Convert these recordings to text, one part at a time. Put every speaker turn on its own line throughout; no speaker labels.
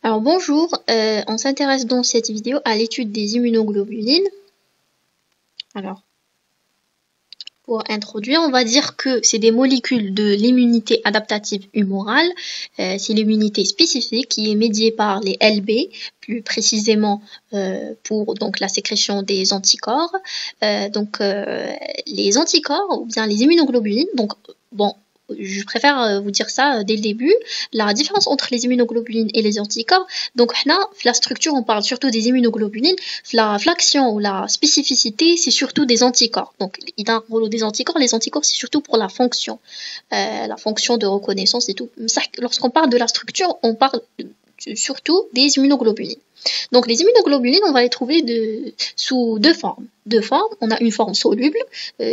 Alors bonjour, on s'intéresse dans cette vidéo à l'étude des immunoglobulines. Alors, pour introduire, on va dire que c'est des molécules de l'immunité adaptative humorale. C'est l'immunité spécifique qui est médiée par les LB, plus précisément pour donc la sécrétion des anticorps. Les anticorps ou bien les immunoglobulines, donc bon. Je préfère vous dire ça dès le début. La différence entre les immunoglobulines et les anticorps, donc là, la structure, on parle surtout des immunoglobulines. La l'action ou la spécificité, c'est surtout des anticorps. Donc, il y a un rôle des anticorps. Les anticorps, c'est surtout pour la fonction de reconnaissance et tout. Lorsqu'on parle de la structure, on parle surtout des immunoglobulines. Donc les immunoglobulines, on va les trouver sous deux formes. On a une forme soluble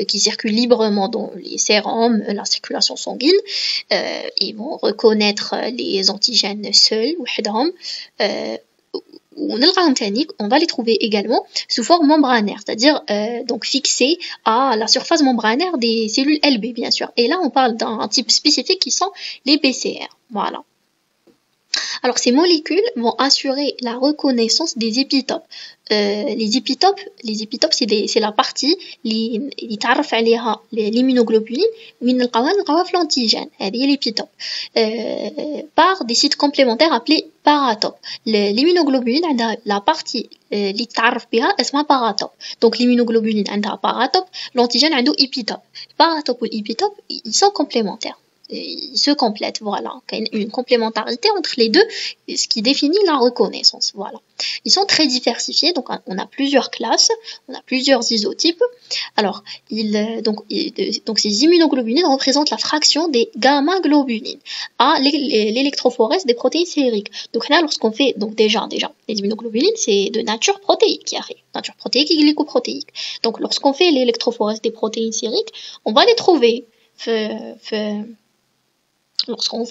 qui circule librement dans les sérums, la circulation sanguine. Ils vont reconnaître les antigènes seuls, on va les trouver également sous forme membranaire, c'est-à-dire donc fixés à la surface membranaire des cellules LB, bien sûr. Et là, on parle d'un type spécifique qui sont les PCR. Voilà. Alors, ces molécules vont assurer la reconnaissance des épitopes. Les épitopes, c'est la partie اللي يتعرف عليها l'immunoglobulines وين نلقاوها في l'antigène. هذه هي l'épitope. Par des sites complémentaires appelés paratopes. L'immunoglobuline عندها la partie اللي تتعرف بها اسمها paratopes. Donc l'immunoglobuline عندها paratopes, l'antigène عنده épitope. Paratopes ou épitopes, ils sont complémentaires. Ils se complètent, voilà. Il y a une complémentarité entre les deux, ce qui définit la reconnaissance, voilà. Ils sont très diversifiés, donc on a plusieurs classes, on a plusieurs isotypes. Alors, donc ces immunoglobulines représentent la fraction des gamma-globulines à l'électrophorèse des protéines sériques. Donc là, lorsqu'on fait, donc déjà, les immunoglobulines, c'est de nature protéique, nature protéique et glycoprotéique. Donc lorsqu'on fait l'électrophorèse des protéines sériques, on va les trouver lorsqu'on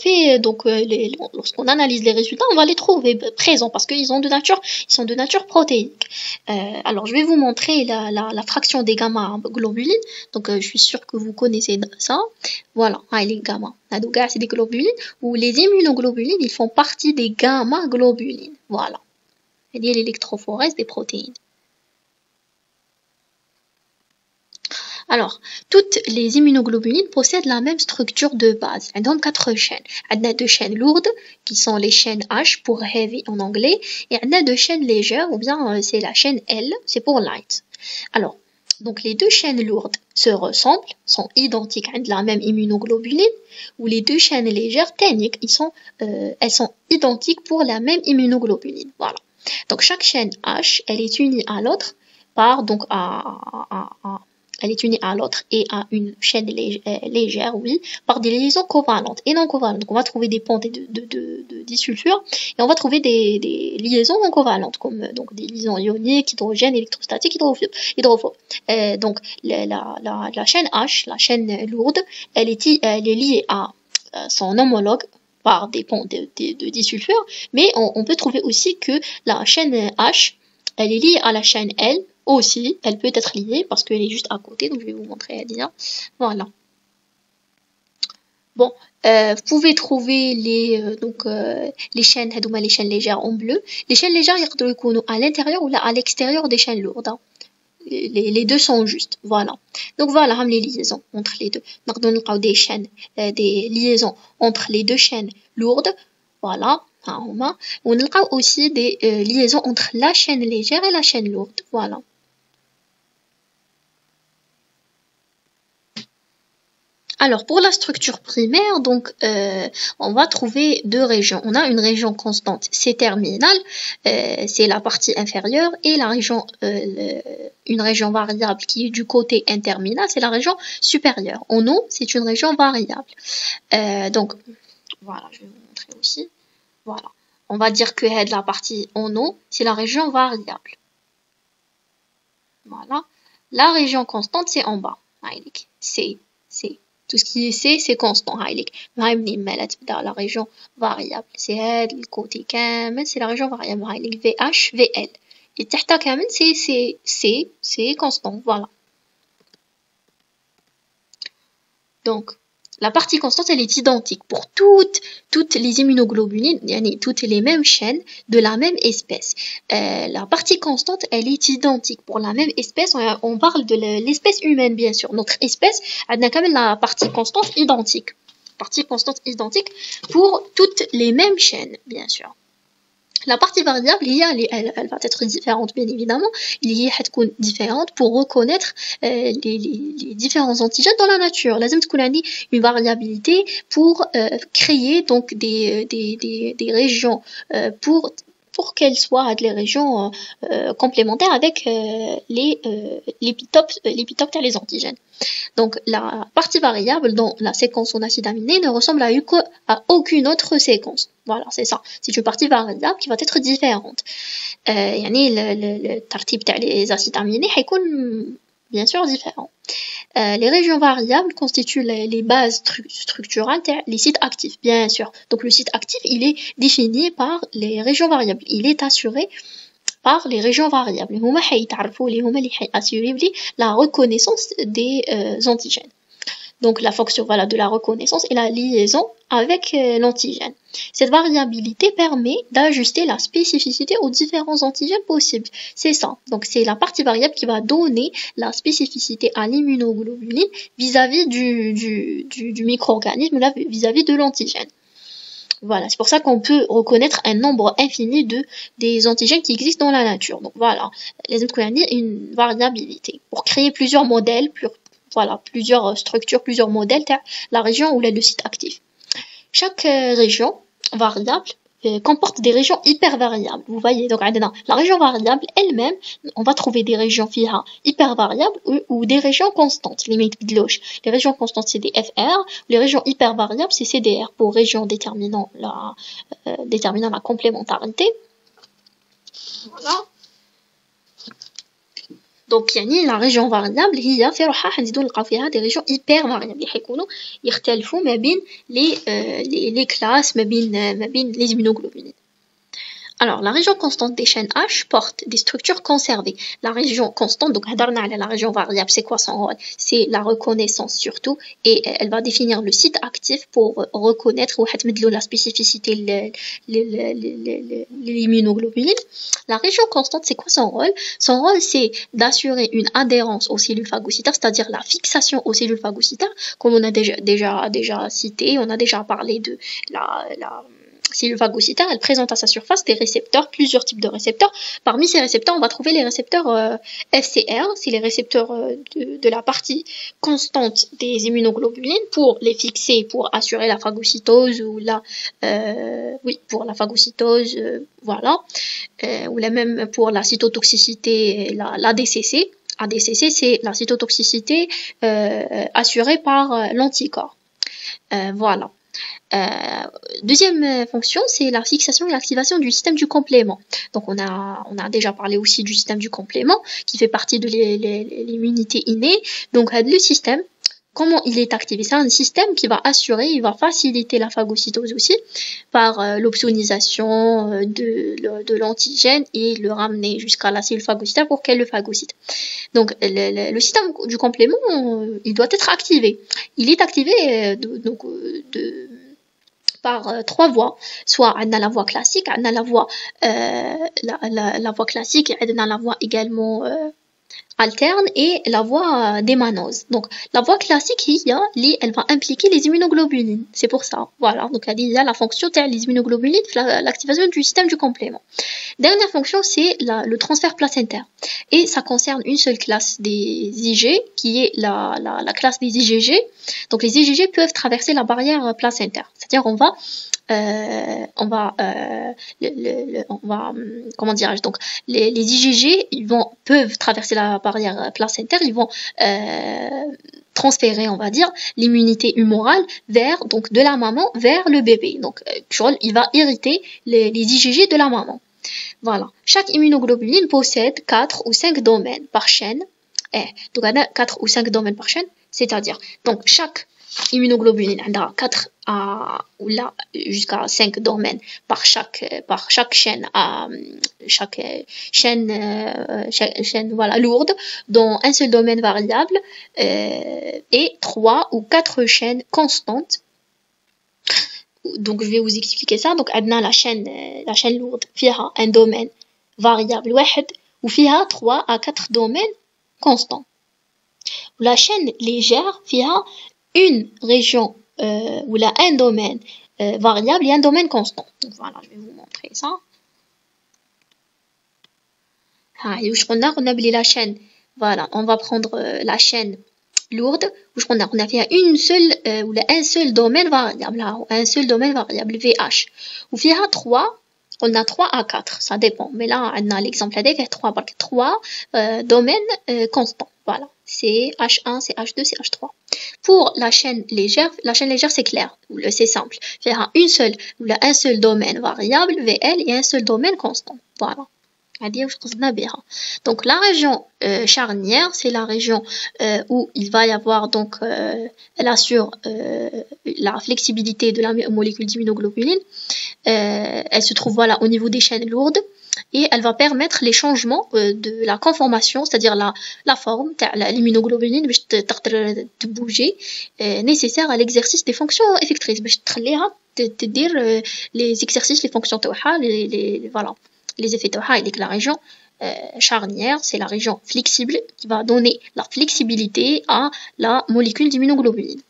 analyse les résultats, on va les trouver présents parce qu'ils sont de nature protéique. Alors, je vais vous montrer la fraction des gamma-globulines. Donc, je suis sûre que vous connaissez ça. Voilà, les gamma. C'est des globulines ou les immunoglobulines, ils font partie des gamma-globulines. Voilà. C'est l'électrophorèse des protéines. Alors, toutes les immunoglobulines possèdent la même structure de base. Elles ont 4 chaînes. On a 2 chaînes lourdes, qui sont les chaînes H pour heavy en anglais, et on a 2 chaînes légères, ou bien c'est la chaîne L, c'est pour light. Alors, donc les 2 chaînes lourdes se ressemblent, sont identiques à la même immunoglobuline, ou les 2 chaînes légères, techniques, elles sont identiques pour la même immunoglobuline. Voilà. Donc chaque chaîne H, elle est unie à l'autre par donc elle est unie à l'autre et à une chaîne légère, oui, par des liaisons covalentes et non covalentes. Donc on va trouver des ponts de disulfure et on va trouver des liaisons non covalentes, comme donc des liaisons ioniques, hydrogène, électrostatiques, hydrophobe. Donc la chaîne H, la chaîne lourde, elle est liée à son homologue par des ponts de disulfure, mais on peut trouver aussi que la chaîne H, elle est liée à la chaîne L, aussi, elle peut être liée parce qu'elle est juste à côté, donc je vais vous montrer le lien. Voilà. Bon, vous pouvez trouver les chaînes, les chaînes légères en bleu. Les chaînes légères, ils à l'intérieur ou à l'extérieur des chaînes lourdes. Les deux sont justes, voilà. Donc voilà, les liaisons entre les deux. Donc on a des chaînes, des liaisons entre les deux chaînes lourdes, voilà. On a aussi des liaisons entre la chaîne légère et la chaîne lourde, voilà. Alors, pour la structure primaire, donc, on va trouver 2 régions. On a une région constante, c'est terminale, c'est la partie inférieure, et une région variable qui est du côté interminal, c'est la région supérieure. En haut, c'est une région variable. Donc, voilà, je vais vous montrer aussi. Voilà. On va dire que la partie en haut, c'est la région variable. Voilà. La région constante, c'est en bas. C'est. Tout ce qui est C, c'est constant. La région variable. C'est le côté كامل, c'est la région variable. VH, VL. Et تحتها كامل, c'est constant. Voilà. Donc, La partie constante, elle est identique pour toutes les immunoglobulines, toutes les mêmes chaînes de la même espèce. La partie constante, elle est identique pour la même espèce. On parle de l'espèce humaine, bien sûr. Notre espèce, elle a quand même la partie constante identique. Partie constante identique pour toutes les mêmes chaînes, bien sûr. La partie variable, elle va être différente, bien évidemment. Il y a différente pour reconnaître les différents antigènes dans la nature. Lazim تكون عندي une variabilité pour créer donc des régions pour qu'elles soient les régions complémentaires avec l'épitope les antigènes. Donc la partie variable dans la séquence en acide aminé ne ressemble à aucune autre séquence. Voilà, c'est ça. C'est une partie variable qui va être différente. Le tartib les acides aminés هيكون bien sûr différent. Les régions variables constituent les bases structurales les sites actifs, bien sûr. Donc le site actif, il est défini par les régions variables. Il est assuré par les régions variables. هما حيتعرفوا لي هما اللي حيassurer لي la reconnaissance des antigènes. Donc la fonction voilà, de la reconnaissance et la liaison avec l'antigène. Cette variabilité permet d'ajuster la spécificité aux différents antigènes possibles. C'est ça. Donc c'est la partie variable qui va donner la spécificité à l'immunoglobuline vis-à-vis du micro-organisme, vis-à-vis de l'antigène. Voilà, c'est pour ça qu'on peut reconnaître un nombre infini des antigènes qui existent dans la nature. Donc voilà, les une variabilité pour créer plusieurs modèles, plusieurs structures, plusieurs modèles, la région où est le site actif. Chaque région variable comporte des régions hyper variables. Vous voyez, donc la région variable elle-même, on va trouver des régions hyper variables ou des régions constantes. Les régions constantes c'est des FR, les régions hyper variables c'est CDR pour régions déterminant la complémentarité. Voilà. Donc la région variable هي في روحها حنزيدو نلقاو فيها des régions hyper variables اللي حيكونوا يختلفوا ما بين les classes ما بين les immunoglobulines. Alors, la région constante des chaînes H porte des structures conservées. La région constante, donc la région variable, c'est quoi son rôle? C'est la reconnaissance surtout, et elle va définir le site actif pour reconnaître ou la spécificité l'immunoglobulines. La région constante, c'est quoi son rôle? Son rôle, c'est d'assurer une adhérence aux cellules phagocytaires, c'est-à-dire la fixation aux cellules phagocytaires, comme on a déjà cité, on a déjà parlé de la cellule phagocytaire, elle présente à sa surface des récepteurs, plusieurs types de récepteurs. Parmi ces récepteurs, on va trouver les récepteurs FCR, c'est les récepteurs de la partie constante des immunoglobulines pour les fixer, pour assurer la phagocytose ou pour la phagocytose, voilà, ou même pour la cytotoxicité, l'ADCC. ADCC, c'est la cytotoxicité assurée par l'anticorps. Voilà. Deuxième fonction, c'est la fixation et l'activation du système du complément. Donc on a déjà parlé aussi du système du complément qui fait partie de l'immunité innée. Donc le système, comment il est activé? C'est un système qui va assurer, il va faciliter la phagocytose aussi par l'opsonisation de l'antigène et le ramener jusqu'à la cellule phagocytaire pour qu'elle le phagocyte. Donc le système du complément, il doit être activé. Il est activé par trois voies. Soit on a la voie classique, on a la voie classique, on a la voie également alterne et la voie d'émanose. Donc la voie classique elle va impliquer les immunoglobulines, c'est pour ça. Voilà, donc il y a la fonction des immunoglobulines, l'activation du système du complément. Dernière fonction, c'est le transfert placentaire. Et ça concerne une seule classe des IG, qui est la classe des IgG. Donc les IgG peuvent traverser la barrière placentaire. C'est-à-dire comment dirais-je, donc les IgG peuvent traverser la barrière placentaire, ils vont transférer, on va dire, l'immunité humorale de la maman vers le bébé. Donc il va hériter les IgG de la maman. Voilà. Chaque immunoglobuline possède 4 ou 5 domaines par chaîne. Donc on a 4 ou 5 domaines par chaîne, c'est-à-dire donc chaque immunoglobuline, on a 4 à ou là jusqu'à 5 domaines par chaque chaîne chaîne voilà lourde dont un seul domaine variable et 3 ou 4 chaînes constantes. Donc je vais vous expliquer ça. Donc on a la chaîne lourde فيها un domaine variable واحد وفيها 3 à 4 domaines constants. La chaîne légère فيها une région ou là un domaine variable et un domaine constant. Donc voilà, je vais vous montrer ça. On a la chaîne, voilà, on va prendre la chaîne lourde où on a fait une seule ou là un seul domaine variable, un seul domaine variable VH. Ou فيها 3, on a 3 à 4, ça dépend. Mais là, on a l'exemple avec 3 domaines constants. Voilà, c'est H1, c'est H2, c'est H3. Pour la chaîne légère c'est clair, c'est simple. Il y a un seul domaine variable VL et un seul domaine constant. Voilà. Donc la région charnière, c'est la région où il va y avoir donc elle assure la flexibilité de la molécule d'immunoglobuline. Elle se trouve voilà au niveau des chaînes lourdes et elle va permettre les changements de la conformation, c'est-à-dire la forme de l'immunoglobuline de bouger nécessaire à l'exercice des fonctions effectrices. Les exercices, les fonctions voilà. Les effets de la région charnière, c'est la région flexible qui va donner la flexibilité à la molécule d'immunoglobuline.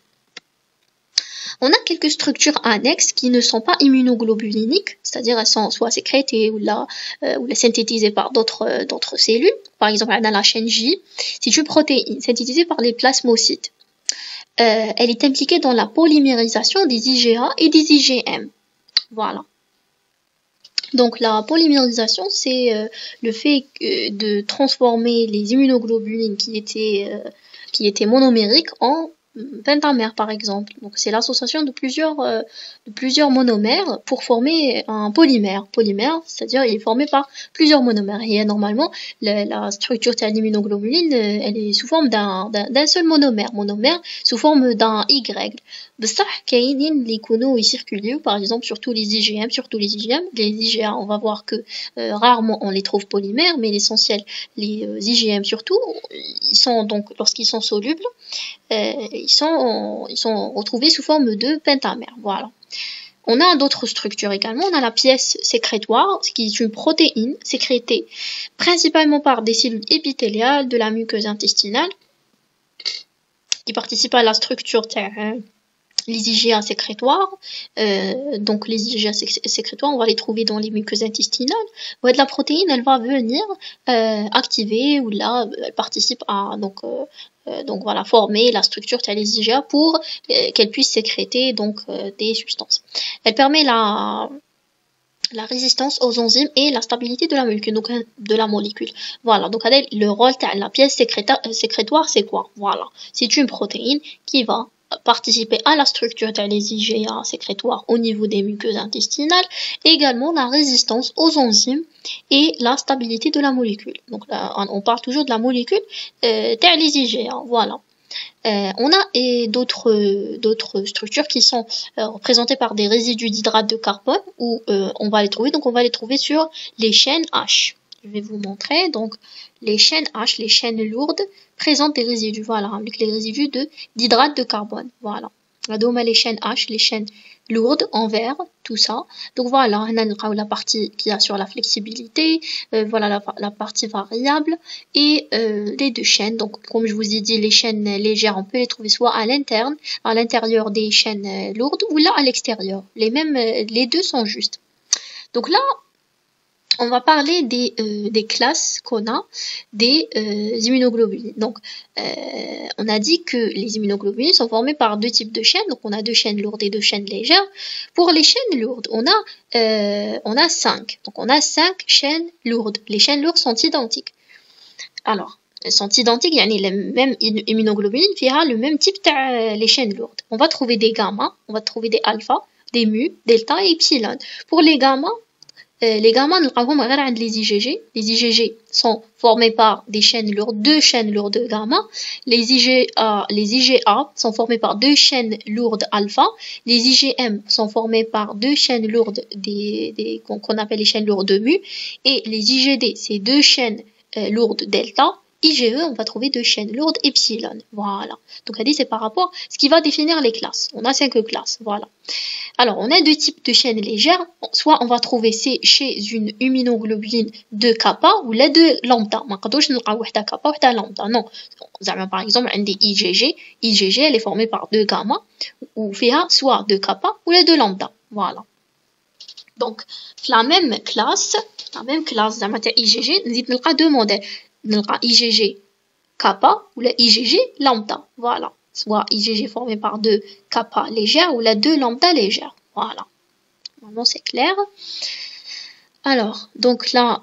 On a quelques structures annexes qui ne sont pas immunoglobuliniques, c'est-à-dire elles sont soit sécrétées ou synthétisées par d'autres cellules. Par exemple, on a la chaîne J, c'est une protéine synthétisée par les plasmocytes. Elle est impliquée dans la polymérisation des IgA et des IgM. Voilà. Donc la polymérisation, c'est le fait de transformer les immunoglobulines qui étaient monomériques en pentamères par exemple. Donc c'est l'association de plusieurs monomères pour former un polymère. Polymère, c'est-à-dire il est formé par plusieurs monomères. Et normalement, la structure de l'immunoglobuline, elle est sous forme d'un seul monomère. Monomère sous forme d'un Y. بصح كاينين اللي يكونوا يسيركوليو par exemple surtout les IgM, les IgA on va voir que rarement on les trouve polymères mais l'essentiel les IgM surtout ils sont donc lorsqu'ils sont solubles ils sont retrouvés sous forme de pentamères. Voilà. On a d'autres structures également. On a la pièce sécrétoire, qui est une protéine sécrétée principalement par des cellules épithéliales de la muqueuse intestinale qui participent à la structure les IgA sécrétoires. Donc les IgA sécrétoires, on va les trouver dans les muqueuses intestinales. Ouais, de la protéine, elle va venir activer ou là, elle participe à donc voilà, former la structure de les IgA pour qu'elle puisse sécréter donc des substances. Elle permet la résistance aux enzymes et la stabilité de la molécule. Voilà, donc le rôle de la pièce sécrétoire, c'est quoi? Voilà, c'est une protéine qui va participer à la structure des IgA sécrétoires au niveau des muqueuses intestinales, et également la résistance aux enzymes et la stabilité de la molécule. Donc là, on parle toujours de la molécule des IgA, voilà. On a d'autres structures qui sont représentées par des résidus d'hydrate de carbone où on va les trouver. Donc on va les trouver sur les chaînes H. Je vais vous montrer. Donc les chaînes H, les chaînes lourdes, présentent des résidus. Voilà, avec les résidus d'hydrate de carbone. Voilà. Donc les chaînes H, les chaînes lourdes en vert, tout ça. Donc voilà, on a la partie qui assure la flexibilité, voilà la partie variable et les deux chaînes. Donc comme je vous ai dit, les chaînes légères, on peut les trouver soit à l'intérieur des chaînes lourdes ou là à l'extérieur. Les deux sont justes. Donc là, on va parler des classes qu'on a des immunoglobulines. Donc, on a dit que les immunoglobulines sont formées par deux types de chaînes. Donc, on a deux chaînes lourdes et deux chaînes légères. Pour les chaînes lourdes, on a 5. Donc, on a 5 chaînes lourdes. Les chaînes lourdes sont identiques. Alors, elles sont identiques, il y a les mêmes immunoglobulines qui ont le même type les chaînes lourdes. On va trouver des gamma, on va trouver des alpha, des mu, delta et epsilon. Pour les gamma, les gamma نلقاوهم غير عند les IgG. Les IgG sont formés par des chaînes lourdes, deux chaînes lourdes de gamma. Les IgA sont formés par deux chaînes lourdes alpha. Les IgM sont formés par deux chaînes lourdes qu'on appelle les chaînes lourdes de mu. Et les IgD, c'est deux chaînes lourdes delta. IgE, on va trouver deux chaînes lourdes epsilon. Voilà. Donc, c'est par rapport à ce qui va définir les classes. On a 5 classes. Voilà. Alors, on a deux types de chaînes légères. Soit on va trouver chez une immunoglobuline de kappa ou la de lambda. ما نقدروش نلقاو وحده kappa وحده lambda. Non. Par exemple, un des IgG. IgG, elle est formée par deux gamma ou فيها soit de kappa ou la de lambda. Voilà. Donc, la même classe, زعما تاع IgG, نزيد نلقى deux modèles. نلقى IgG kappa ou la IgG lambda. Voilà. Soit IgG formé par deux kappa légères ou la deux lambda légères. Voilà. Normalement, c'est clair. Alors, donc là,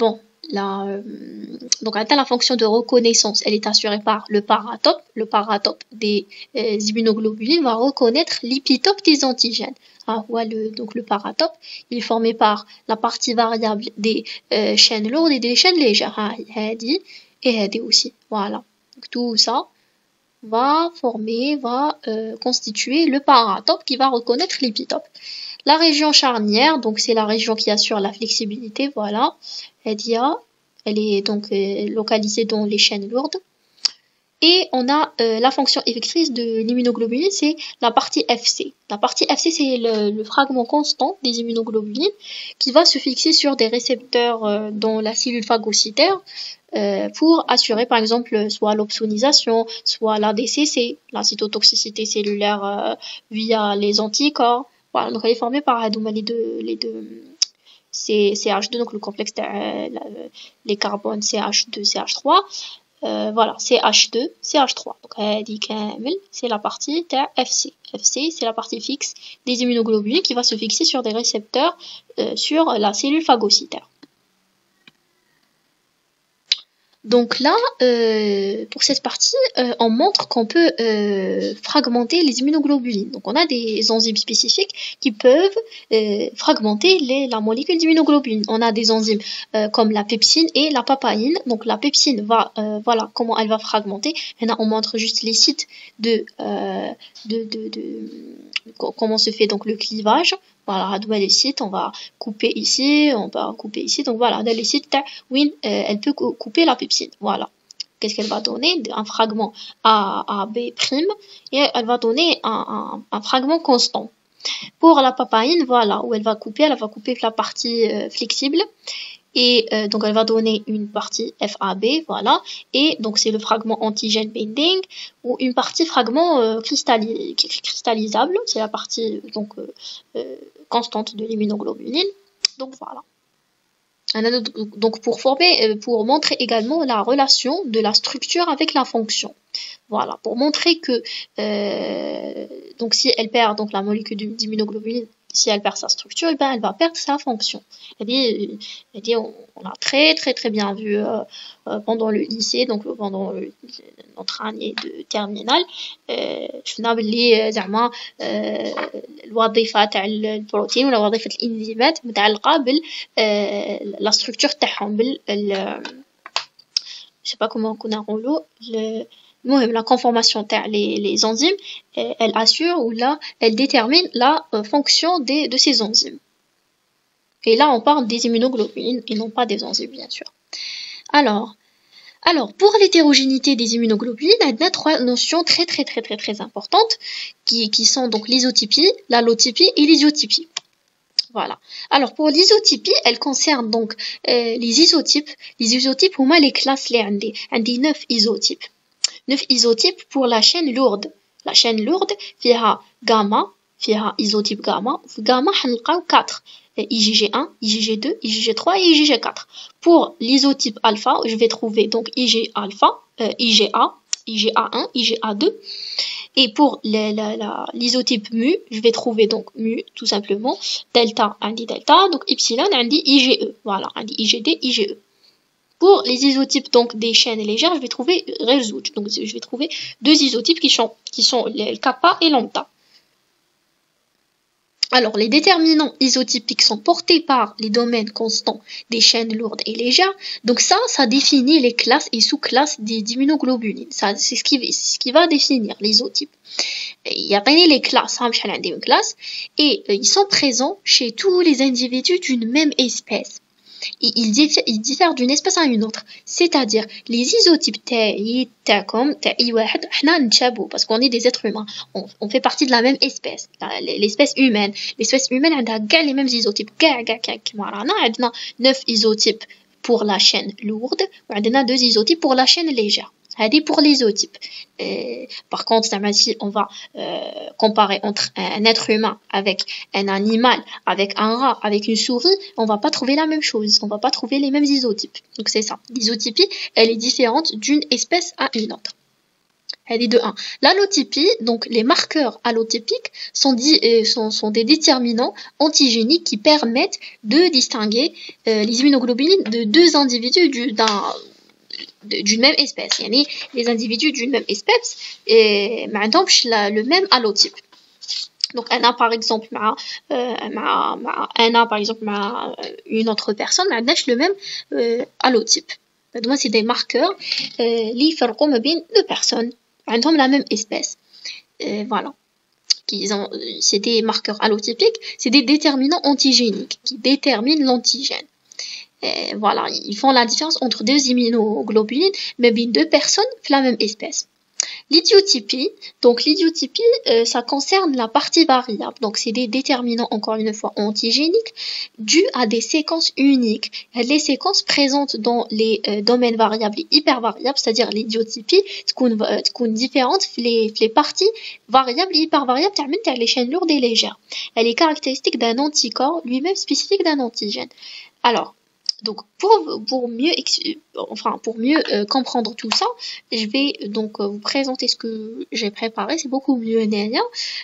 donc la fonction de reconnaissance, elle est assurée par le paratope. Le paratope des immunoglobulines va reconnaître l'épitope des antigènes. Donc le paratope, il est formé par la partie variable des chaînes lourdes et des chaînes légères. Hadi et Hadi aussi. Voilà. Donc tout ça va constituer le paratope qui va reconnaître l'épitope. La région charnière, donc c'est la région qui assure la flexibilité, voilà. Elle est donc localisée dans les chaînes lourdes. Et on a la fonction effectrice de l'immunoglobuline, c'est la partie FC. La partie FC, c'est le fragment constant des immunoglobulines qui va se fixer sur des récepteurs dans la cellule phagocytaire pour assurer par exemple soit l'opsonisation, soit la DCC, la cytotoxicité cellulaire via les anticorps. Voilà, donc elle est formée par les deux CH2, donc le complexe les carbones CH2, CH3. Voilà, CH2, CH3. Donc, c'est la partie FC. FC, c'est la partie fixe des immunoglobulines qui va se fixer sur des récepteurs sur la cellule phagocytaire. Donc là, pour cette partie, on montre qu'on peut fragmenter les immunoglobulines. Donc on a des enzymes spécifiques qui peuvent fragmenter la molécule d'immunoglobuline. On a des enzymes comme la pepsine et la papaïne. Donc la pepsine va, voilà comment elle va fragmenter. Maintenant on montre juste les sites comment se fait donc le clivage. Voilà, les sites, on va couper ici, donc voilà, dans les sites où elle peut couper la pepsine, voilà. Qu'est-ce qu'elle va donner? Un fragment A, B', et elle va donner un fragment constant. Pour la papaïne, voilà, où elle va couper la partie flexible, et donc elle va donner une partie FAB, voilà, et donc c'est le fragment antigène binding, ou une partie fragment cristallisable, c'est la partie donc constante de l'immunoglobuline, donc voilà. Donc pour montrer également la relation de la structure avec la fonction. Voilà, pour montrer que donc si elle perd donc la molécule d'immunoglobuline, si elle perd sa structure, et ben elle va perdre sa fonction. On a très bien vu pendant le lycée, donc pendant notre année de terminale, شفنا باللي زعما الوظيفه تاع البروتين ولا وظيفه الانزيمات متعلقه بال la structure تاعهم بال je sais pas comment on نقولوا la conformation les enzymes, elle assure ou là, elle détermine la fonction de ces enzymes. Et là, on parle des immunoglobulines et non pas des enzymes, bien sûr. Alors pour l'hétérogénéité des immunoglobulines, on a trois notions très importantes qui sont donc l'isotypie, l'allotypie et l'isiotypie. Voilà. Alors pour l'isotypie, elle concerne donc les isotypes. Les isotypes, on a les classes les 9 isotypes. 9 isotypes pour la chaîne lourde. La chaîne lourde, فيها gamma, فيها isotype gamma. Gamma, حنلقاو 4. IgG1, IgG2, IgG3 et IgG4. Pour l'isotype alpha, je vais trouver donc IG alpha, IgA, IgA1, IgA2. Et pour l'isotype mu, je vais trouver donc mu tout simplement. Delta, un dit delta. Donc epsilon, un dit IgE. Voilà, un dit IgD, IgE. Pour les isotypes donc des chaînes légères, je vais trouver résoudre. Donc je vais trouver deux isotypes qui sont les kappa et lambda. Alors, les déterminants isotypiques sont portés par les domaines constants des chaînes lourdes et légères. Donc ça définit les classes et sous-classes des immunoglobulines. Ça, c'est ce qui va définir l'isotype. Il y a les classes, et ils sont présents chez tous les individus d'une même espèce. Ils diffèrent d'une espèce à une autre. C'est-à-dire, les isotypes parce qu'on est des êtres humains. On fait partie de la même espèce, l'espèce humaine. L'espèce humaine a les mêmes isotypes. On a 9 isotypes pour la chaîne lourde, on a 2 isotypes pour la chaîne légère. C'est pour l'isotype. Par contre, si on va comparer entre un être humain avec un animal, avec un rat, avec une souris, on va pas trouver la même chose. On va pas trouver les mêmes isotypes. Donc c'est ça. L'isotypie, elle est différente d'une espèce à une autre. Elle est de 1. L'allotypie, donc les marqueurs allotypiques, sont des déterminants antigéniques qui permettent de distinguer les immunoglobulines de 2 individus d'une même espèce. Yani, les individus d'une même espèce n'ont le même allotype. Donc un a par exemple une autre personne n'a le même allotype. Donc c'est des marqueurs qui différencient ما بين deux personnes عندهم la même espèce. Voilà. C'est des marqueurs allotypiques, c'est des déterminants antigéniques qui déterminent l'antigène. Voilà, ils font la différence entre 2 immunoglobulines, mais bien 2 personnes de la même espèce. L'idiotypie, ça concerne la partie variable. Donc, c'est des déterminants, encore une fois, antigéniques, dus à des séquences uniques. Les séquences présentes dans les domaines variables et hypervariables, c'est-à-dire l'idiotypie, sont différentes les parties variables et hypervariables terminent par les chaînes lourdes et légères. Elle est caractéristique d'un anticorps, lui-même spécifique d'un antigène. Alors, donc pour mieux comprendre tout ça, je vais donc vous présenter ce que j'ai préparé. C'est beaucoup mieux.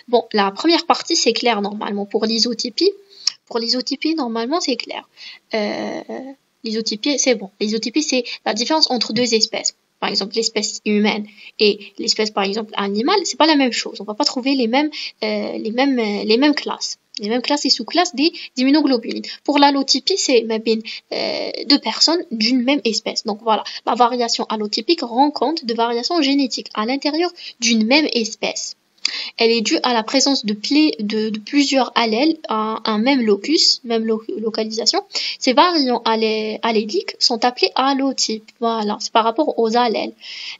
Bon, la première partie c'est clair normalement pour l'isotypie. Pour l'isotypie normalement c'est clair. L'isotypie c'est bon. L'isotypie c'est la différence entre 2 espèces. Par exemple, l'espèce humaine et l'espèce par exemple animale, c'est pas la même chose. On va pas trouver les mêmes classes. Les mêmes classes et sous-classes des immunoglobulines. Pour l'allotypie, c'est bien 2 personnes d'une même espèce. Donc voilà, la variation allotypique rend compte de variations génétiques à l'intérieur d'une même espèce. Elle est due à la présence de plusieurs allèles à un même locus, même localisation. Ces variants alléliques sont appelés allotypes. Voilà, c'est par rapport aux allèles.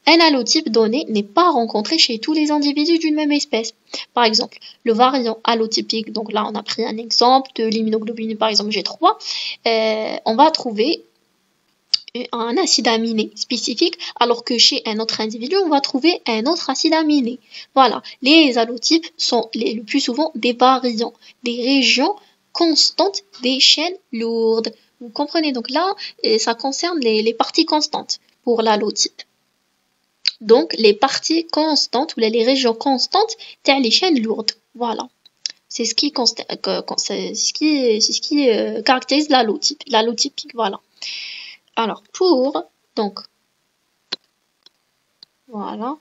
Un allotype donné n'est pas rencontré chez tous les individus d'une même espèce. Par exemple, le variant allotypique, donc là on a pris un exemple de l'immunoglobuline par exemple G3, on va trouver un acide aminé spécifique, alors que chez un autre individu, on va trouver un autre acide aminé. Voilà, les allotypes sont le plus souvent des variants, des régions constantes des chaînes lourdes. Vous comprenez, donc là, ça concerne les parties constantes pour l'allotype. Donc, les parties constantes, ou les régions constantes, c'est les chaînes lourdes. Voilà. C'est ce qui caractérise l'allotypique, voilà. Alors, voilà,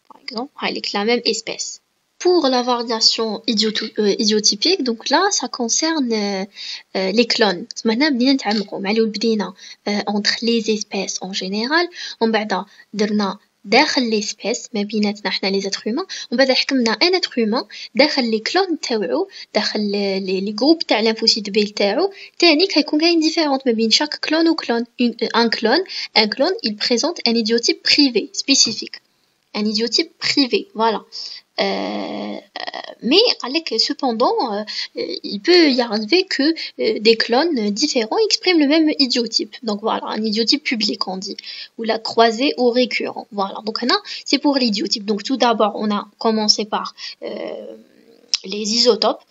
par exemple, avec la même espèce. Pour la variation idiotypique, donc là, ça concerne les clones. Maintenant, entre les espèces en général, on va داخل l'espèce ما بيناتنا حنا les êtres humains ومن بعد حكمنا ان être humain داخل لي كلون تاوعو داخل لي جروب تاع لينفوسيت بي تاعو تاني كيكون كاين ديفيرونت ما بين chaque clone ou clone un clone il présente un idiotype privé spécifique un idiotype privé voilà mais cependant il peut y arriver que des clones différents expriment le même idiotype. Donc voilà, un idiotype public on dit, ou la croisée au récurrent. Voilà, donc là c'est pour l'idiotype. Donc tout d'abord on a commencé par les isotopes.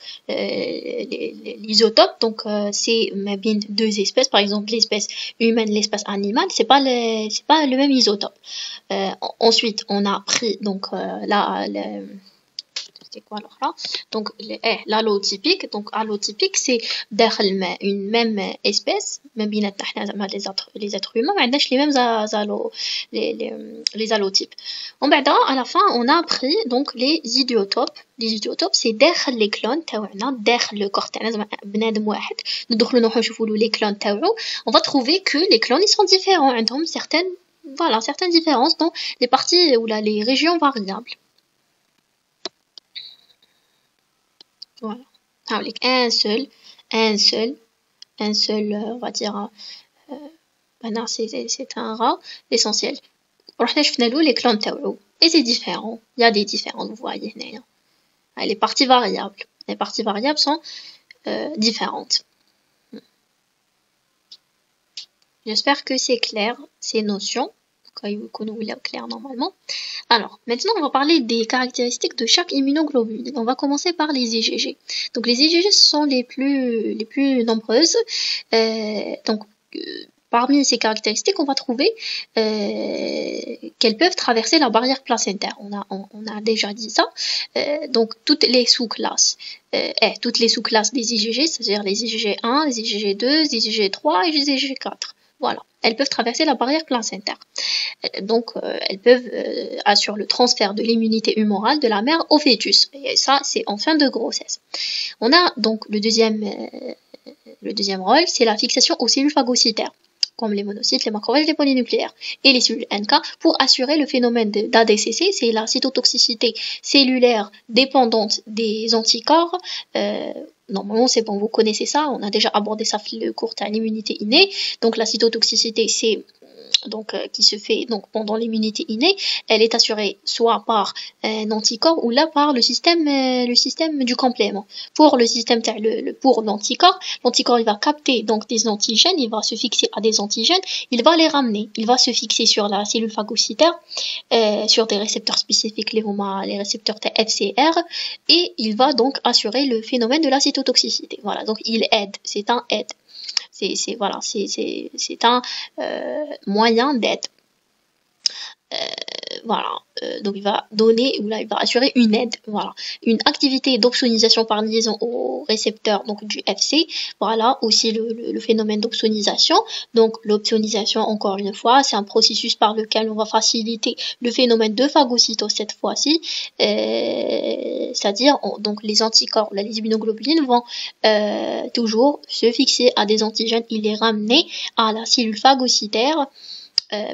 L'isotope, donc c'est bien 2 espèces, par exemple l'espèce humaine, l'espèce animale, c'est pas le même isotope. Ensuite on a pris donc c'est quoi l'autre? Donc l'allotypique. Donc allotypique c'est une même espèce, même bien les êtres humains, mais les mêmes les allotypes. À la fin on a appris donc les idiotopes. Les idiotopes c'est داخل les clones تاعنا داخل le corps تاعنا زعما بنادم واحد ندخلوا نروحوا نشوفوا له les clones تاعو. On va trouver que les clones ils sont différents, عندهم certaines différences dans les parties ou là les régions variables. Voilà. Avec un seul, on va dire, maintenant c'est un rat, l'essentiel. Les clones تاعو. Et c'est différent. Il y a des différences, vous voyez. Les parties variables sont différentes. J'espère que c'est clair, ces notions. Clair normalement. Alors, maintenant, on va parler des caractéristiques de chaque immunoglobuline. On va commencer par les IgG. Donc, les IgG sont les plus nombreuses. Parmi ces caractéristiques, on va trouver qu'elles peuvent traverser la barrière placentaire. On a déjà dit ça. Donc, toutes les sous-classes des IgG, c'est-à-dire les IgG1, les IgG2, les IgG3 et les IgG4. Voilà, elles peuvent traverser la barrière placentaire. Donc, elles peuvent assurer le transfert de l'immunité humorale de la mère au fœtus. Et ça, c'est en fin de grossesse. On a donc le deuxième rôle, c'est la fixation aux cellules phagocytaires, comme les monocytes, les macrophages, les polynucléaires, et les cellules NK, pour assurer le phénomène d'ADCC, c'est la cytotoxicité cellulaire dépendante des anticorps. Normalement, c'est bon, vous connaissez ça, on a déjà abordé ça le cours à l'immunité innée. Donc, la cytotoxicité, c'est qui se fait donc pendant l'immunité innée, elle est assurée soit par un anticorps ou là par le système du complément. Pour le système pour l'anticorps il va capter donc des antigènes, il va se fixer à des antigènes, il va les ramener, il va se fixer sur la cellule phagocytaire, sur des récepteurs spécifiques, les récepteurs FCR, et il va donc assurer le phénomène de la cytotoxicité. Voilà, donc il aide, c'est un aide. C'est un moyen d'aide. Donc il va donner, ou là il va assurer une aide, une activité d'opsonisation par liaison au récepteur donc du FC, aussi le phénomène d'opsonisation. Donc l'opsonisation, encore une fois, c'est un processus par lequel on va faciliter le phénomène de phagocytose cette fois-ci, c'est-à-dire donc les anticorps, les immunoglobulines vont toujours se fixer à des antigènes et les ramener à la cellule phagocytaire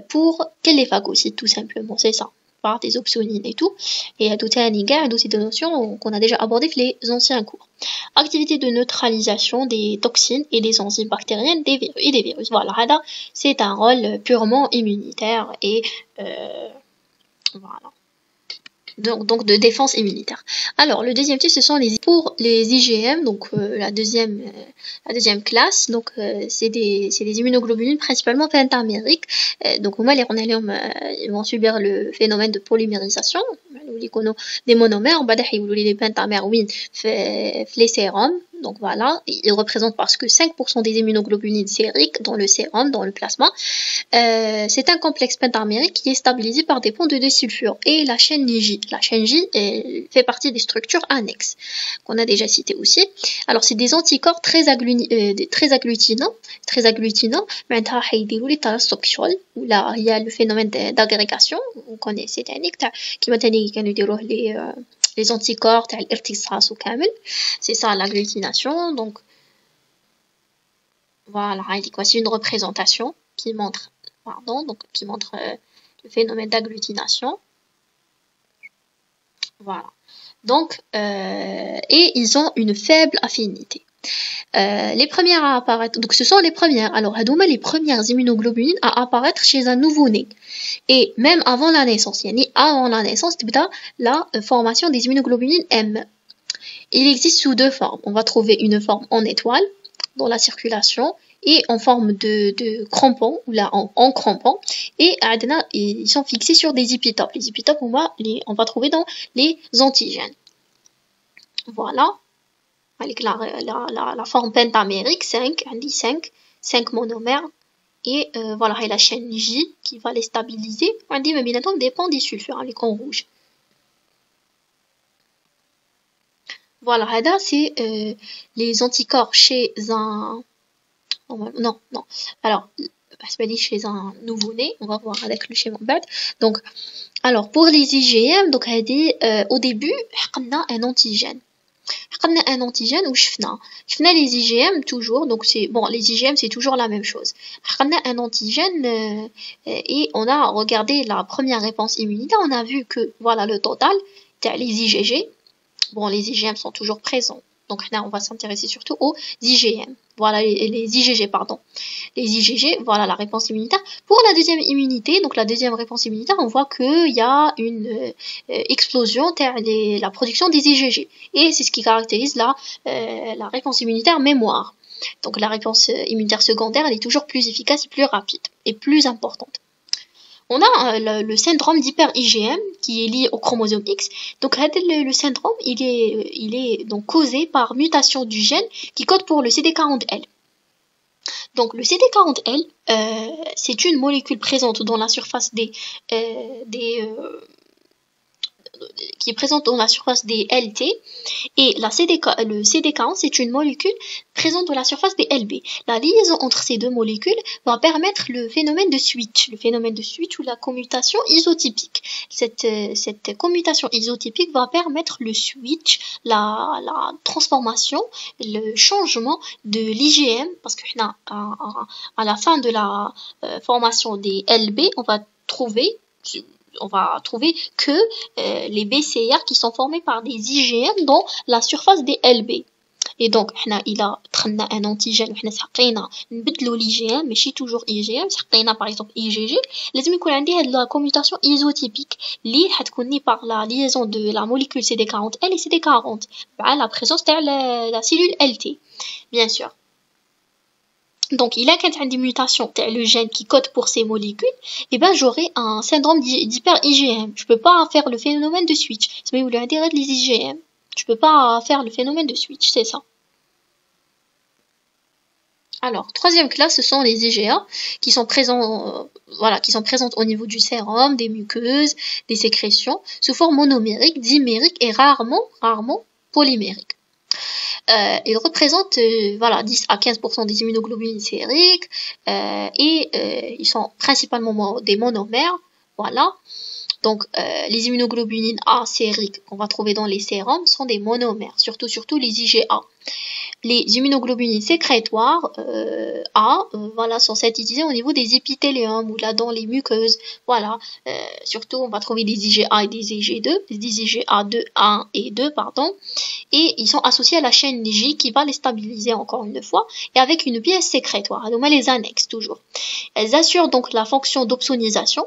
pour qu'elle les phagocyte tout simplement, c'est ça, par des opsonines et tout. Et à tout un égard, c'est des notions qu'on a déjà abordées les anciens cours. Activité de neutralisation des toxines et des enzymes bactériennes des virus. Voilà, c'est un rôle purement immunitaire et voilà. Donc de défense immunitaire. Alors le deuxième type, ce sont pour les IgM, donc la deuxième classe, donc c'est des immunoglobulines principalement pentamériques. Donc ils vont subir le phénomène de polymérisation, des monomères, des pentamères les sérums. Donc voilà, ils représentent parce que 5% des immunoglobulines sériques dans le sérum, dans le plasma. C'est un complexe pentamérique qui est stabilisé par des ponts de désulfure et la chaîne J. La chaîne J fait partie des structures annexes qu'on a déjà citées aussi. Alors c'est des anticorps très agglutinants. Où là il y a le phénomène d'agrégation. Vous connaissez technique qui les anticorps c'est ça l'agglutination. Donc voilà, c'est une représentation qui montre le phénomène d'agglutination. Voilà. Donc et ils ont une faible affinité. Les premières à apparaître, donc ce sont les premières. Alors, les premières immunoglobulines à apparaître chez un nouveau-né. Et même avant la naissance, la formation des immunoglobulines M. Il existe sous deux formes. On va trouver une forme en étoile, dans la circulation, et en forme de crampon, ou là en crampon. Et ils sont fixés sur des épitopes. Les épitopes, on va trouver dans les antigènes. Voilà. Avec la forme pentamérique, 5 monomères, et voilà, et la chaîne J qui va les stabiliser. On dit mais bien entendu des ponts disulfures avec en rouge. Voilà, هذا c'est les anticorps chez un... Non, non. Alors, chez un nouveau-né, on va voir avec le schéma BAD. Donc, alors pour les IgM, donc au début, on a un antigène. On a un antigène où je les IgM toujours, donc c'est bon, les IgM c'est toujours la même chose. On a un antigène et on a regardé la première réponse immunitaire, on a vu que voilà le total, les IgG. Bon, les IgM sont toujours présents. Donc là, on va s'intéresser surtout aux IgM. Voilà, les IgG, pardon. Les IgG, voilà la réponse immunitaire. Pour la deuxième immunité, donc la deuxième réponse immunitaire, on voit qu'il y a une explosion la production des IgG. Et c'est ce qui caractérise la réponse immunitaire mémoire. Donc la réponse immunitaire secondaire, elle est toujours plus efficace et plus rapide et plus importante. On a le syndrome d'hyper-IgM qui est lié au chromosome X. Donc le syndrome, il est donc causé par mutation du gène qui code pour le CD40L. Donc le CD40L, c'est une molécule présente dans la surface qui est présente dans la surface des LT, et le CD40 c'est une molécule présente dans la surface des LB. La liaison entre ces deux molécules va permettre le phénomène de switch ou la commutation isotypique. Cette commutation isotypique va permettre le switch, la transformation, le changement de l'IgM, parce que à la fin de la formation des LB, on va trouver que les BCR qui sont formés par des IgM dans la surface des LB. Et donc, il a un antigène, l'IgM, mais si toujours IgM, par exemple IgG, les la commutation isotypique, liée par la liaison de la molécule CD40L et CD40, la présence de la cellule LT, bien sûr. Donc, il a qu'un des mutations, le gène qui code pour ces molécules, et ben j'aurai un syndrome d'hyper-IgM. Je peux pas faire le phénomène de switch. C'est l'intérêt de les IgM. Je peux pas faire le phénomène de switch, c'est ça. Alors, troisième classe, ce sont les IgA qui sont présents, qui sont présentes au niveau du sérum, des muqueuses, des sécrétions, sous forme monomérique, dimérique et rarement polymérique. Ils représentent 10 à 15% des immunoglobulines sériques et ils sont principalement des monomères. Voilà. Donc les immunoglobulines A sériques qu'on va trouver dans les sérums sont des monomères, surtout les IgA. Les immunoglobulines sécrétoires sont synthétisées au niveau des épithéliums ou là dans les muqueuses. Voilà, surtout on va trouver des IgA et des IG2, des IgA1 et 2 pardon, et ils sont associés à la chaîne J qui va les stabiliser encore une fois et avec une pièce sécrétoire. Donc on les annexe toujours. Elles assurent donc la fonction l'opsonisation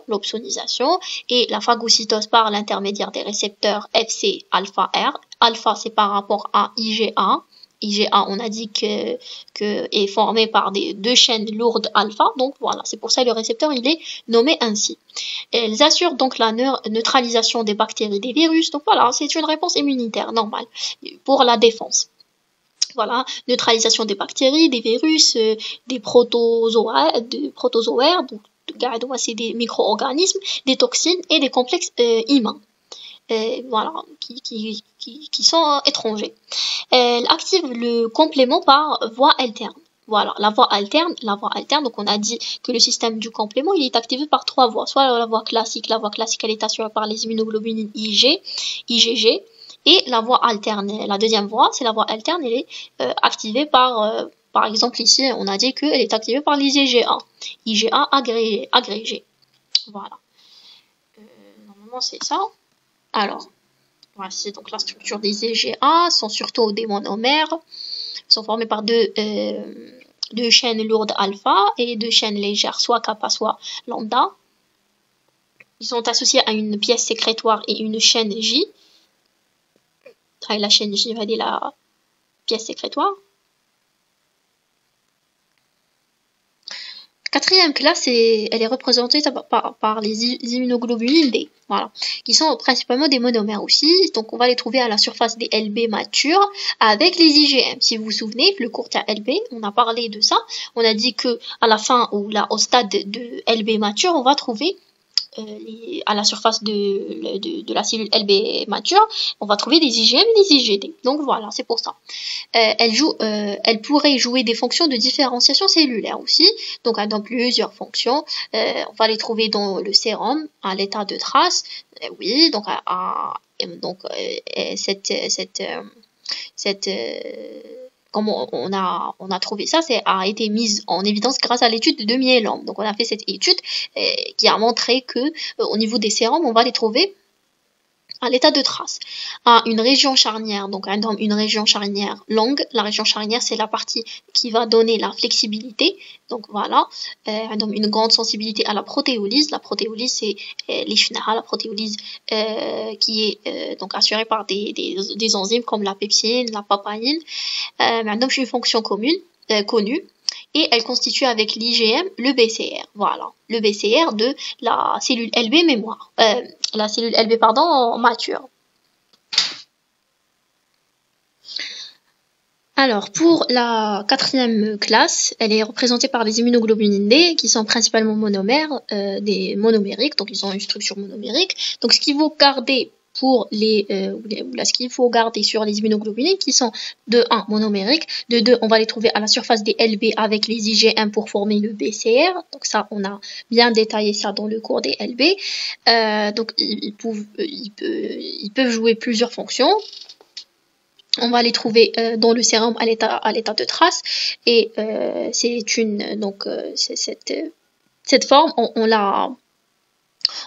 et la phagocytose par l'intermédiaire des récepteurs Fc alpha R. Alpha c'est par rapport à IgA. IgA, on a dit que est formé par deux chaînes lourdes alpha, donc voilà, c'est pour ça que le récepteur il est nommé ainsi. Elles assurent donc la neutralisation des bactéries, des virus, donc voilà, c'est une réponse immunitaire normale pour la défense. Voilà, neutralisation des bactéries, des virus, des protozoaires, donc c'est des micro-organismes, des toxines et des complexes humains. Voilà, qui sont étrangers. Elle active le complément par voie alterne. Voilà, la voie alterne, donc on a dit que le système du complément, il est activé par trois voies. Soit la voie classique, elle est assurée par les immunoglobulines IgG, et la voie alterne, la deuxième voie, c'est la voie alterne, elle est activée par exemple ici, on a dit qu'elle est activée par les IgA agrégés. Voilà. Normalement, c'est ça. Alors, voici donc la structure des IgA, sont surtout des monomères, sont formés par deux chaînes lourdes alpha et deux chaînes légères, soit kappa, soit lambda. Ils sont associés à une pièce sécrétoire et une chaîne J. La chaîne J va dire la pièce sécrétoire. Quatrième classe, elle est représentée par les immunoglobulines D, voilà, qui sont principalement des monomères aussi. Donc on va les trouver à la surface des LB matures avec les IgM. Si vous vous souvenez, le cours LB, on a parlé de ça. On a dit que à la fin ou là au stade de LB mature, on va trouver à la surface de la cellule LB mature, on va trouver des IgM et des IgD. Donc voilà, c'est pour ça. Elle pourrait jouer des fonctions de différenciation cellulaire aussi, donc dans plusieurs fonctions. On va les trouver dans le sérum à l'état de trace. Oui, donc comment on a trouvé ça, a été mise en évidence grâce à l'étude de Demi-Lamb. Donc on a fait cette étude qui a montré que au niveau des sérums, on va les trouver à l'état de trace, à une région charnière, donc une région charnière longue. La région charnière, c'est la partie qui va donner la flexibilité, donc voilà, une grande sensibilité à la protéolyse. La protéolyse, c'est la protéolyse qui est donc assurée par des enzymes comme la pepsine, la papaïne. Donc une fonction connue, et elle constitue avec l'IgM le BCR. Voilà, le BCR de la cellule LB mémoire. La cellule LB, pardon, mature. Alors, pour la 4e classe, elle est représentée par les immunoglobulines D, qui sont principalement monomères, des monomériques, donc ils ont une structure monomérique. Donc, ce qu'il faut garder pour ce qu'il faut garder sur les immunoglobulines, qui sont de 1 monomériques, de 2 on va les trouver à la surface des LB avec les IgM pour former le BCR. Donc ça, on a bien détaillé ça dans le cours des LB. Donc ils peuvent jouer plusieurs fonctions. On va les trouver dans le sérum à l'état de trace, et cette forme,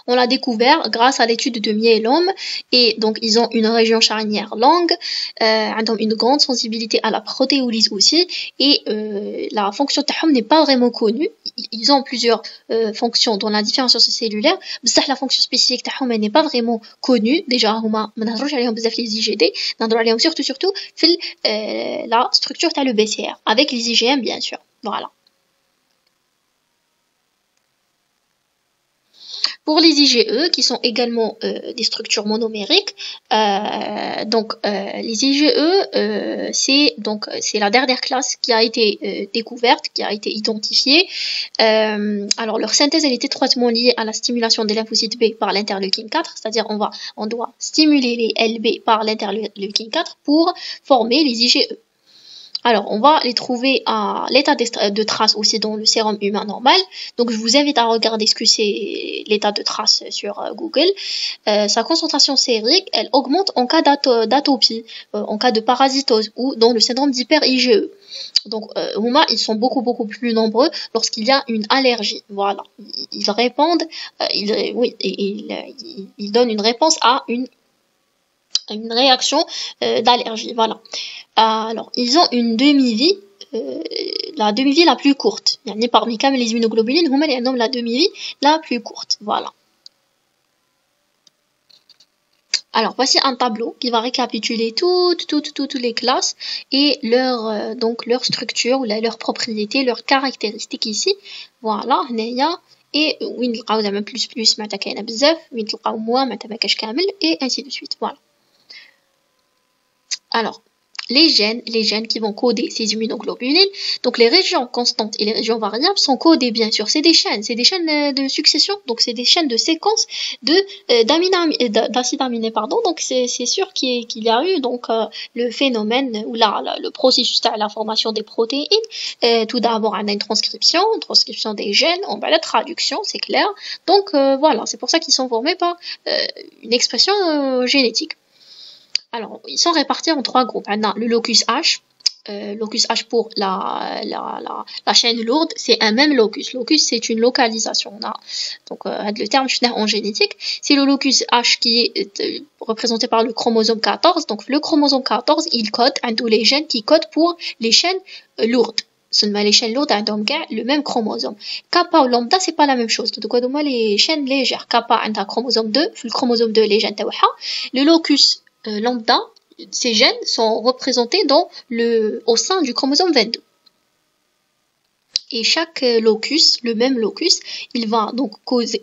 on l'a découvert grâce à l'étude de Demi-Lamb, et donc ils ont une région charnière longue, une grande sensibilité à la protéolyse aussi, et la fonction تاعهم n'est pas vraiment connue. Ils ont plusieurs fonctions dans la différenciation cellulaire, mais la fonction spécifique تاعهم n'est pas vraiment connue. Déjà هما ما نهضروش عليهم بزاف les IgD, نهضروا عليهم surtout في la structure تاع le BCR avec les IgM bien sûr. Voilà. Pour les IgE, qui sont également des structures monomériques, les IgE, c'est la dernière classe qui a été découverte, qui a été identifiée. Alors leur synthèse, elle est étroitement liée à la stimulation des lymphocytes B par l'interleukine 4, c'est-à-dire on doit stimuler les LB par l'interleukine 4 pour former les IgE. Alors, on va les trouver à l'état de trace aussi dans le sérum humain normal. Donc, je vous invite à regarder ce que c'est l'état de trace sur Google. Sa concentration sérique, elle augmente en cas d'atopie, en cas de parasitose ou dans le syndrome d'hyper-IgE. Donc, ils sont beaucoup plus nombreux lorsqu'il y a une allergie. Voilà, ils répondent, ils donnent une réponse à une réaction d'allergie. Voilà. Alors, ils ont une demi-vie, la demi-vie la plus courte. Parmi les immunoglobulines, ils ont la demi-vie la plus courte. Voilà. Alors, voici un tableau qui va récapituler toutes les classes et leur structure, leurs propriétés, leurs caractéristiques ici. Voilà, et وين نلقاو زعما plus معناتها كاينه بزاف, وين تلقاو moins معناتها ما كاش كامل, et ainsi de suite. Voilà. Alors, les gènes qui vont coder ces immunoglobulines, donc les régions constantes et les régions variables sont codées bien sûr, c'est des chaînes de succession, donc c'est des chaînes de séquences d'acides aminés, donc c'est sûr qu'il y a eu donc le phénomène ou le processus de la formation des protéines. Tout d'abord on a une transcription des gènes, on va la traduction, c'est clair, donc voilà, c'est pour ça qu'ils sont formés par une expression génétique. Alors, ils sont répartis en 3 groupes. On a le locus H. Locus H pour la chaîne lourde, c'est un même locus. Locus, c'est une localisation. Donc, le terme en génétique, c'est le locus H qui est représenté par le chromosome 14. Donc, le chromosome 14, il code tous les gènes qui codent pour les chaînes lourdes. Seulement les chaînes lourdes ont le même chromosome. Kappa ou lambda, c'est pas la même chose. Donc, les chaînes légères. Kappa a un chromosome 2, le chromosome 2, les gènes tawaha. Le locus lambda, ces gènes sont représentés au sein du chromosome 22. Et chaque locus, le même locus, il va donc coder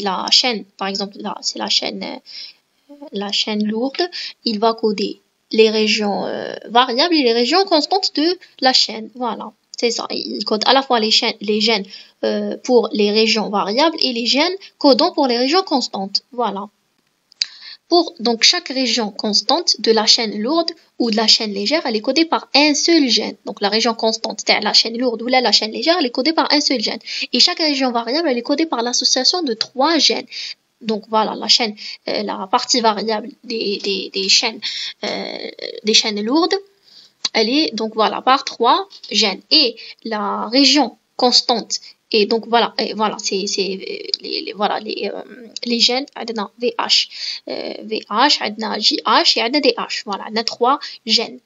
la chaîne, par exemple là c'est la chaîne lourde, il va coder les régions variables et les régions constantes de la chaîne. Voilà, c'est ça. Il code à la fois les gènes pour les régions variables et les gènes codants pour les régions constantes. Voilà. Pour donc chaque région constante de la chaîne lourde ou de la chaîne légère, elle est codée par un seul gène. Donc la région constante, c'est la chaîne lourde ou la chaîne légère, elle est codée par un seul gène. Et chaque région variable, elle est codée par l'association de 3 gènes. Donc voilà, la chaîne, la partie variable des chaînes lourdes, elle est donc voilà par 3 gènes. Et la région constante, et donc voilà, c'est les gènes, عندنا VH, عندنا GH et عندنا DH. Voilà, on a 3 gènes.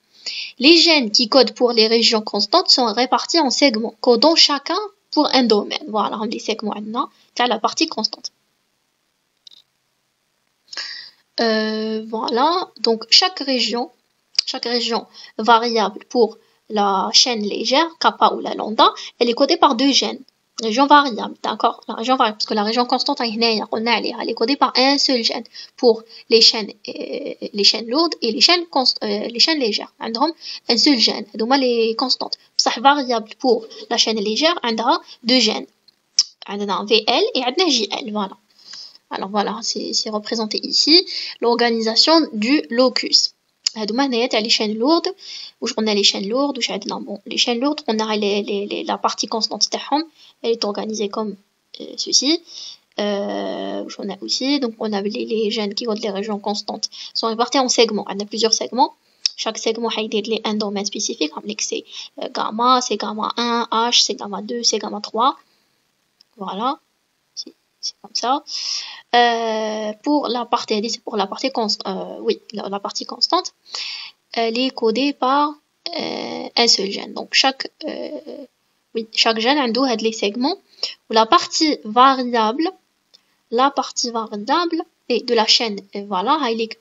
Les gènes qui codent pour les régions constantes sont répartis en segments, codant chacun pour un domaine. Voilà, les segments عندنا تاع la partie constante. Voilà, donc chaque région variable pour la chaîne légère, kappa ou la lambda, elle est codée par 2 gènes. Région variable, d'accord? La région variable, parce que la région constante, elle est codée par un seul gène pour les chaînes lourdes et les chaînes légères. عندهم un seul gène, donc les constantes. بصح variable pour la chaîne légère, عندها 2 gènes. عندنا VL et عندنا JL, voilà. Alors voilà, c'est représenté ici l'organisation du locus. Les chaînes lourdes, où on a les chaînes lourdes, les chaînes lourdes, on a la partie constante, elle est organisée comme ceci. On a aussi, donc on a les gènes qui ont les régions constantes, sont répartis en segments. On a plusieurs segments. Chaque segment a été un domaine spécifique, comme c'est gamma, c'est gamma 1, H, c'est gamma 2, c'est gamma 3. Voilà. C'est comme ça. Pour la partie constante, elle est codée par un seul gène. Donc chaque gène a les segments où la partie variable et de la chaîne, voilà,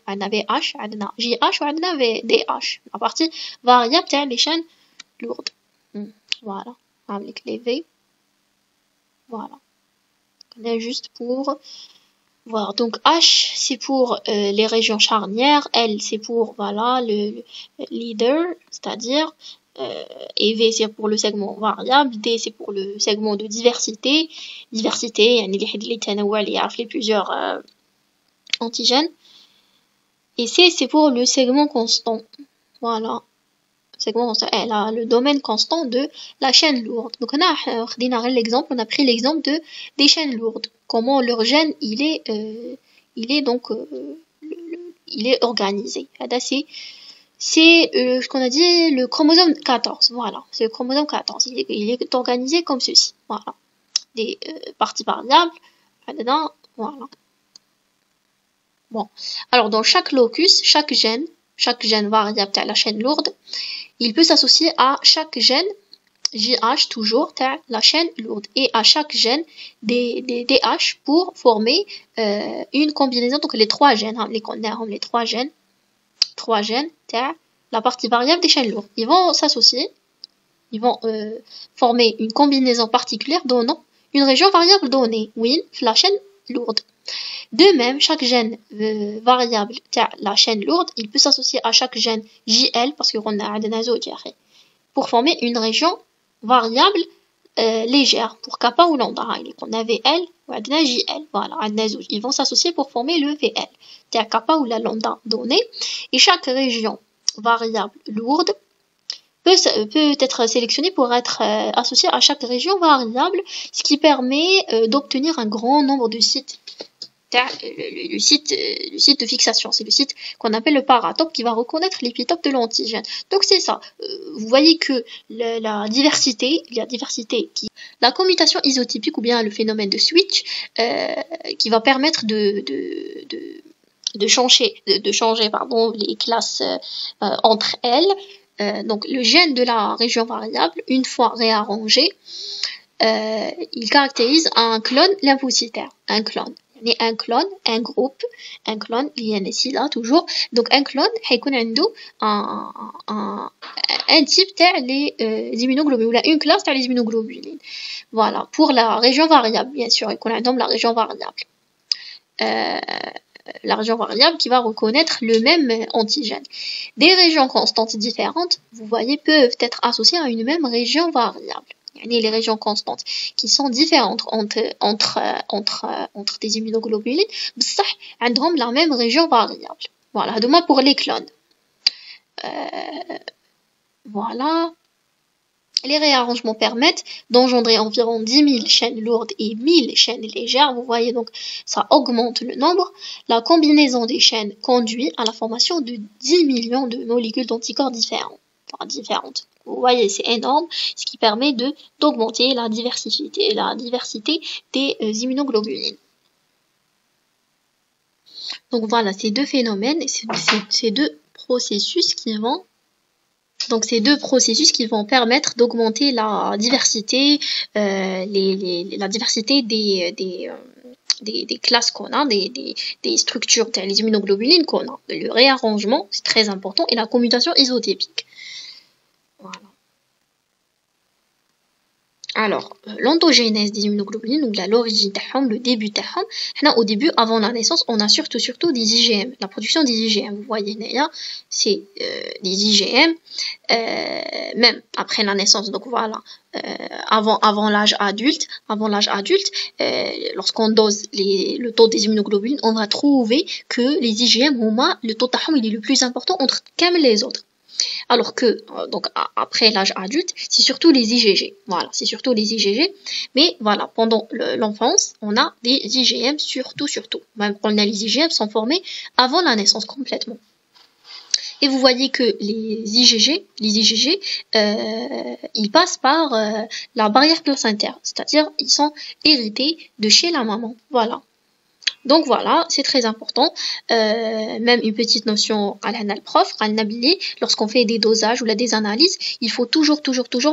on a VH, on a JH, on a DH. La partie variable, c'est les chaînes lourdes. Voilà, avec les V. Voilà. On est juste pour voir. Donc H, c'est pour les régions charnières. L, c'est pour voilà le leader, c'est-à-dire et V, c'est pour le segment variable. D, c'est pour le segment de diversité. Diversité, les plusieurs antigènes. Et C, c'est pour le segment constant. Voilà. Segment constant, le domaine constant de la chaîne lourde. Donc on a pris l'exemple des chaînes lourdes. Comment leur gène il est donc il est organisé. C'est ce qu'on a dit, le chromosome 14. Voilà, c'est le chromosome 14. Il est organisé comme ceci. Voilà, des parties variables. Voilà. Bon, alors dans chaque locus, chaque gène variable de la chaîne lourde, il peut s'associer à chaque gène JH toujours de la chaîne lourde et à chaque gène DH pour former une combinaison. Donc les 3 gènes, les 3 gènes de la partie variable des chaînes lourdes. Ils vont s'associer, ils vont former une combinaison particulière donnant une région variable donnée, oui, la chaîne lourde. De même, chaque gène variable de la chaîne lourde, il peut s'associer à chaque gène JL, parce qu'on a un azot pour former une région variable légère, pour kappa ou lambda. On a VL ou un JL, voilà, ils vont s'associer pour former le VL, c'est kappa ou la lambda donnée, et chaque région variable lourde peut être sélectionnée pour être associée à chaque région variable, ce qui permet d'obtenir un grand nombre de sites. Le site de fixation, c'est le site qu'on appelle le paratope qui va reconnaître l'épitope de l'antigène. Donc c'est ça. Vous voyez que la diversité, la commutation isotypique ou bien le phénomène de switch qui va permettre de changer les classes entre elles. Donc le gène de la région variable, une fois réarrangé, il caractérise un clone lymphocytaire, un clone, un groupe, un clone, il y en a ici là toujours. Donc un clone, il a un type les immunoglobulines, ou une classe les immunoglobulines. Voilà, pour la région variable, bien sûr, il y a la région variable. la région variable qui va reconnaître le même antigène. Des régions constantes différentes, vous voyez, peuvent être associées à une même région variable. Les régions constantes qui sont différentes entre des immunoglobulines, بصح عندهم la même région variable. Voilà, de moi pour les clones. Voilà. Les réarrangements permettent d'engendrer environ 10 000 chaînes lourdes et 1000 chaînes légères. Vous voyez, donc ça augmente le nombre. La combinaison des chaînes conduit à la formation de 10 millions de molécules d'anticorps différentes. Vous voyez, c'est énorme, ce qui permet d'augmenter la diversité des immunoglobulines. Donc voilà, ces deux phénomènes, ces deux processus qui vont permettre d'augmenter la diversité, la diversité des classes qu'on a, des structures, les immunoglobulines qu'on a. Le réarrangement, c'est très important, et la commutation isotypique. Voilà. Alors, l'ontogénèse des immunoglobulines, donc l'origine, le début, au début, avant la naissance, on a surtout des IgM, la production des IgM. Vous voyez, c'est des IgM, même après la naissance. Donc voilà, avant l'âge adulte, lorsqu'on dose le taux des immunoglobulines, on va trouver que les IgM, le taux il est le plus important entre les autres. Alors que, donc, après l'âge adulte, c'est surtout les IgG. Voilà, c'est surtout les IgG. Mais voilà, pendant l'enfance, on a des IgM surtout. Même quand on a les IgM sont formés avant la naissance complètement. Et vous voyez que les IgG, ils passent par la barrière placentaire. C'est-à-dire, ils sont hérités de chez la maman. Voilà. Donc voilà, c'est très important. Même une petite notion à le prof, lorsqu'on fait des dosages ou des analyses, il faut toujours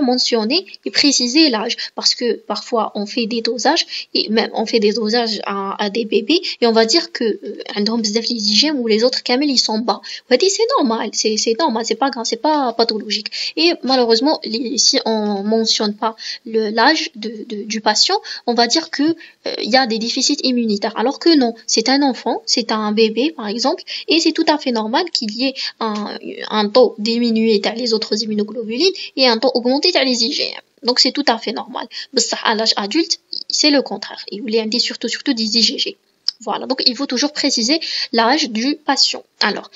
mentionner et préciser l'âge, parce que parfois on fait des dosages et même on fait des dosages à des bébés et on va dire que les IgM ou les autres camels ils sont bas. C'est normal, c'est normal, c'est pas grave, c'est pas pathologique. Et malheureusement, si on mentionne pas l'âge du patient, on va dire que il y a des déficits immunitaires, alors que non, c'est un enfant, c'est un bébé par exemple, et c'est tout à fait normal qu'il y ait un taux diminué dans les autres immunoglobulines et un taux augmenté dans les IgM. Donc c'est tout à fait normal. Mais à l'âge adulte, c'est le contraire. Il y a surtout des IgG. Voilà, donc il faut toujours préciser l'âge du patient. Alors,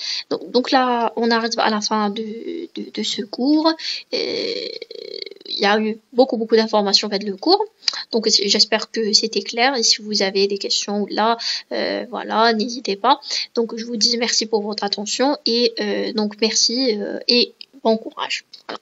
donc là, on arrive à la fin de ce cours. Il y a eu beaucoup d'informations dans le cours. Donc j'espère que c'était clair. Et si vous avez des questions là, voilà, n'hésitez pas. Donc je vous dis merci pour votre attention et donc merci et bon courage. Voilà.